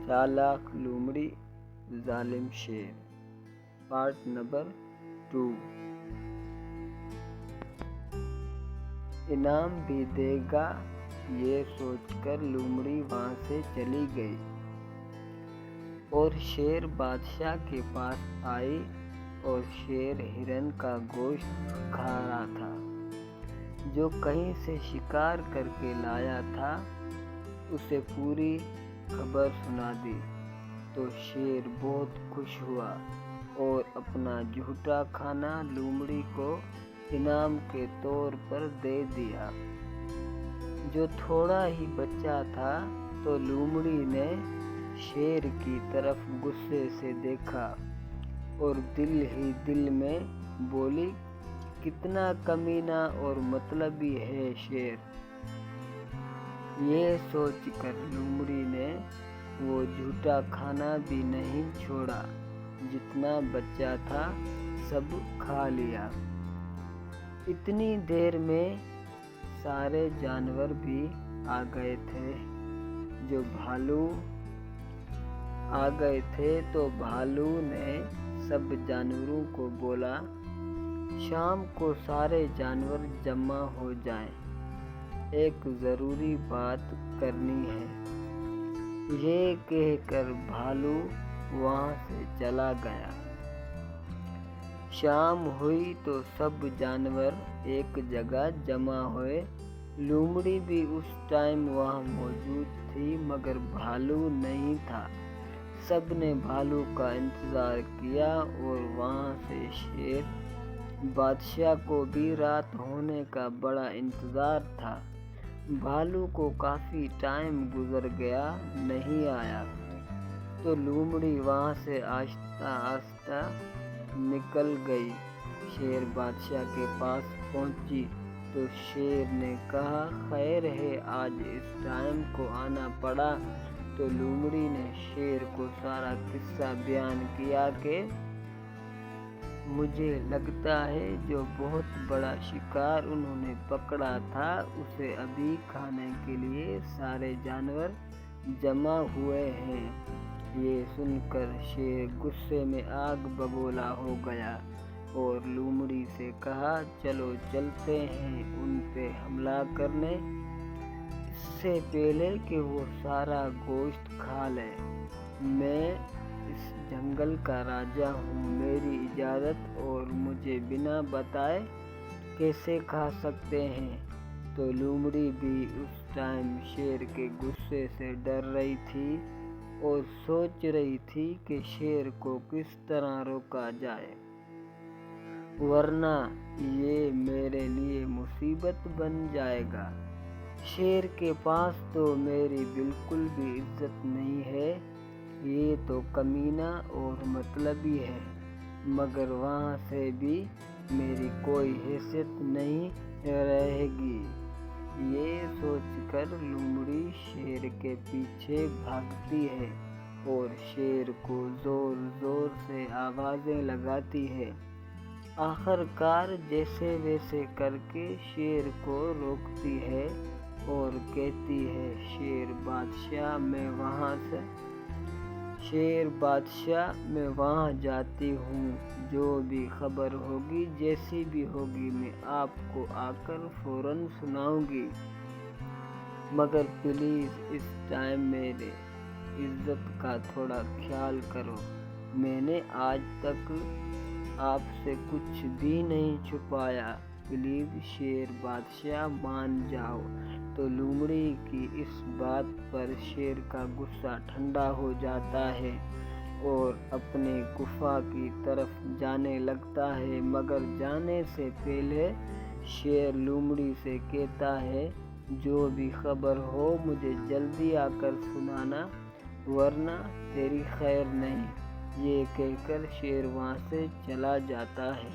चालाक लोमड़ी जालिम शेर। Part number 2। इनाम भी देगा ये सोचकर लोमड़ी वहाँ से चली गई और शेर बादशाह के पास आई और शेर हिरन का गोश्त खा रहा था जो कहीं से शिकार करके लाया था। उसे पूरी खबर सुना दी तो शेर बहुत खुश हुआ और अपना झूठा खाना लोमड़ी को इनाम के तौर पर दे दिया। जो थोड़ा ही बचा था तो लोमड़ी ने शेर की तरफ गुस्से से देखा और दिल ही दिल में बोली, कितना कमीना और मतलबी है शेर। ये सोचकर लोमड़ी ने वो झूठा खाना भी नहीं छोड़ा, जितना बचा था सब खा लिया। इतनी देर में सारे जानवर भी आ गए थे। जो भालू आ गए थे तो भालू ने सब जानवरों को बोला, शाम को सारे जानवर जमा हो जाएं, एक ज़रूरी बात करनी है। ये कहकर भालू वहाँ से चला गया। शाम हुई तो सब जानवर एक जगह जमा हुए। लोमड़ी भी उस टाइम वहाँ मौजूद थी मगर भालू नहीं था। सब ने भालू का इंतज़ार किया और वहाँ से शेर बादशाह को भी रात होने का बड़ा इंतज़ार था। भालू को काफ़ी टाइम गुजर गया, नहीं आया तो लोमड़ी वहाँ से आहिस्ता आहिस्ता निकल गई। शेर बादशाह के पास पहुँची तो शेर ने कहा, खैर है आज इस टाइम को आना पड़ा। तो लोमड़ी ने शेर को सारा किस्सा बयान किया कि मुझे लगता है जो बहुत बड़ा शिकार उन्होंने पकड़ा था उसे अभी खाने के लिए सारे जानवर जमा हुए हैं। ये सुनकर शेर गुस्से में आग बबूला हो गया और लोमड़ी से कहा, चलो चलते हैं उन पे हमला करने, इससे पहले कि वो सारा गोश्त खा ले। मैं इस जंगल का राजा हूँ, मेरी इजाज़त और मुझे बिना बताए कैसे खा सकते हैं। तो लोमड़ी भी उस टाइम शेर के गुस्से से डर रही थी और सोच रही थी कि शेर को किस तरह रोका जाए, वरना ये मेरे लिए मुसीबत बन जाएगा। शेर के पास तो मेरी बिल्कुल भी इज्जत नहीं है, ये तो कमीना और मतलबी है, मगर वहाँ से भी मेरी कोई हैसियत नहीं रहेगी। ये सोचकर लोमड़ी शेर के पीछे भागती है और शेर को जोर जोर से आवाज़ें लगाती है। आखिरकार जैसे वैसे करके शेर को रोकती है और कहती है, शेर बादशाह मैं वहाँ जाती हूँ, जो भी खबर होगी जैसी भी होगी मैं आपको आकर फ़ौरन सुनाऊंगी, मगर प्लीज़ इस टाइम मेरे इज्जत का थोड़ा ख्याल करो। मैंने आज तक आपसे कुछ भी नहीं छुपाया, प्लीज़ शेर बादशाह मान जाओ। तो लोमड़ी की इस बात पर शेर का गुस्सा ठंडा हो जाता है और अपने गुफा की तरफ जाने लगता है, मगर जाने से पहले शेर लोमड़ी से कहता है, जो भी खबर हो मुझे जल्दी आकर सुनाना, वरना तेरी खैर नहीं। ये कहकर शेर वहाँ से चला जाता है।